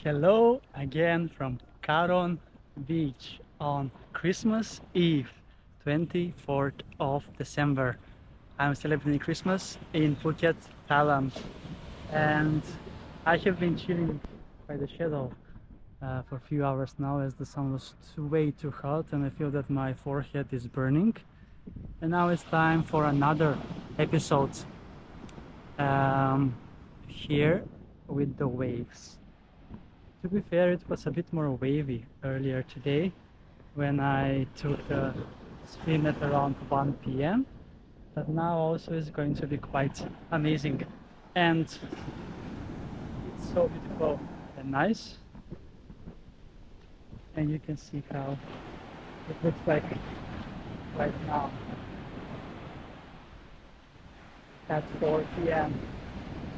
Hello again from Karon Beach on Christmas Eve, 24th of December. I'm celebrating Christmas in Phuket, Thailand, and I have been chilling by the shadow for a few hours now as the sun was way too hot and I feel that my forehead is burning. And now it's time for another episode here with the waves. To be fair, it was a bit more wavy earlier today when I took a swim at around 1 p.m. But now also is going to be quite amazing. And it's so beautiful and nice. And you can see how it looks like right now at 4 p.m.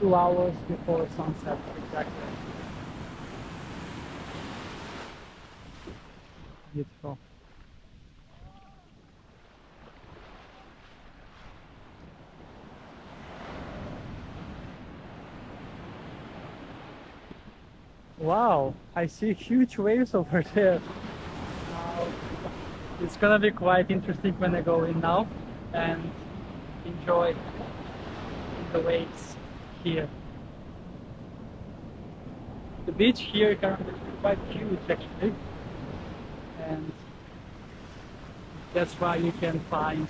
2 hours before sunset exactly. Beautiful. Wow, I see huge waves over there. Now, it's gonna be quite interesting when I go in now and enjoy the waves here. The beach here currently is quite huge actually, and that's why you can find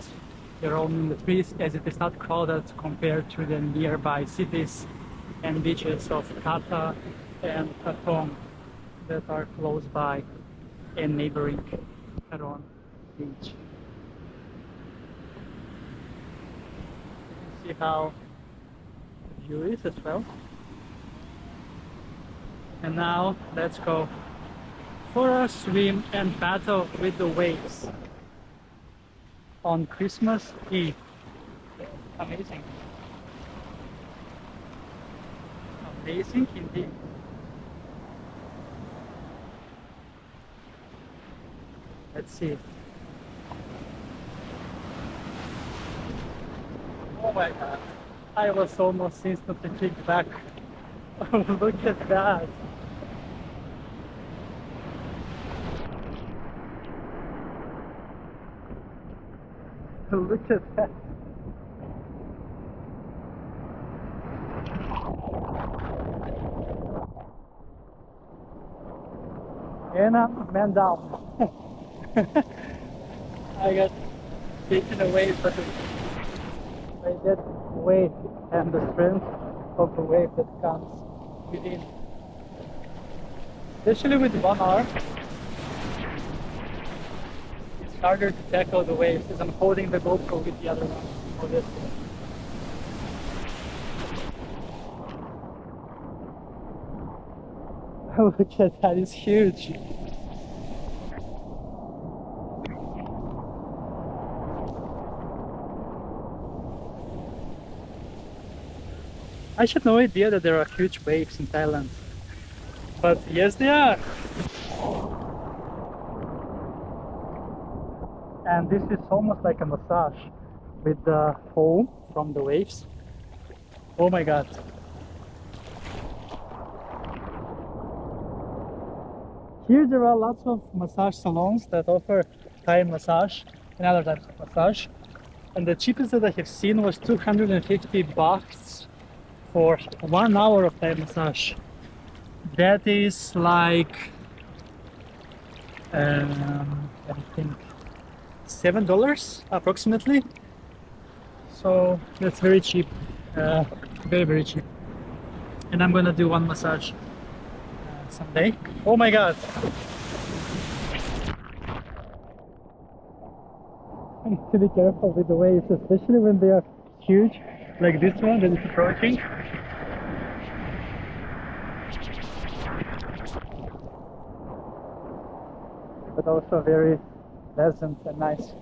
your own in the trees as it is not crowded compared to the nearby cities and beaches of Kata and Katong that are close by and neighboring Karon Beach. You can see how the view is as well. And now let's go for a swim and battle with the waves on Christmas Eve. Amazing. Amazing indeed. Let's see. Oh my god. I was almost instantly kicked back. Look at that. Look at that. Anna, man down. I got taken away by that wave and the strength of the wave that comes within. Especially with one arm, it's harder to tackle the waves as I'm holding the GoPro with the other one. Look at that, it's huge. I had no idea that there are huge waves in Thailand. But yes, they are. And this is almost like a massage with the foam from the waves. Oh my god. Here there are lots of massage salons that offer Thai massage and other types of massage. And the cheapest that I have seen was 250 bucks for 1 hour of Thai massage. That is like, I think $7 approximately. So that's very cheap, very cheap. And I'm gonna do one massage someday. Oh my god! I need to be careful with the waves, especially when they are huge, like this one that is approaching. But also very pleasant and nice.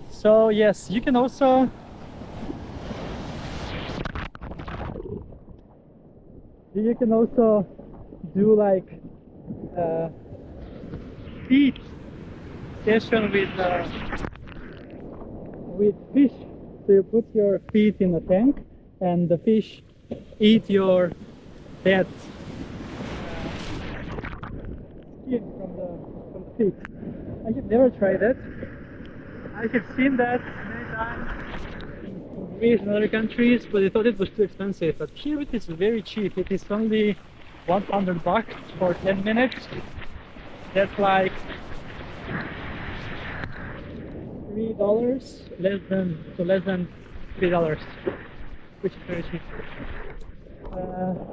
So yes, you can also do like feed session with fish. So you put your feet in a tank and the fish eat your dead skin from the fish. I have never tried it. I have seen that many times in Greece and other countries, but I thought it was too expensive. But here it is very cheap. It is only 100 bucks for 10 minutes. That's like $3, less than $3, which is very cheap.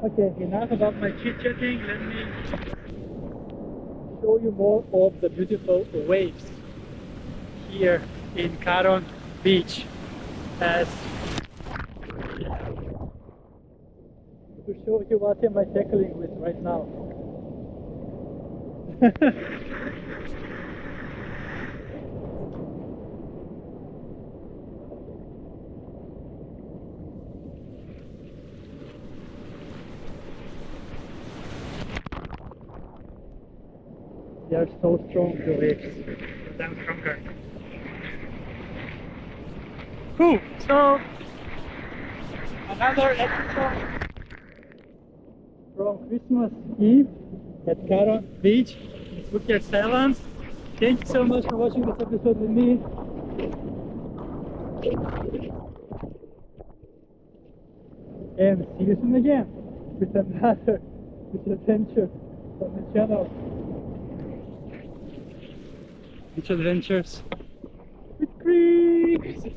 Okay, enough about my chit-chatting. Let me show you more of the beautiful waves here in Karon Beach. As to show you what am I tackling with right now. They are so strong, the waves. But I'm stronger. Cool. So another episode from Christmas Eve at Karon Beach in Phuket, Thailand. Thank you so much for watching this episode with me. And see you soon again with another adventure on the channel. Beach adventures with Chris.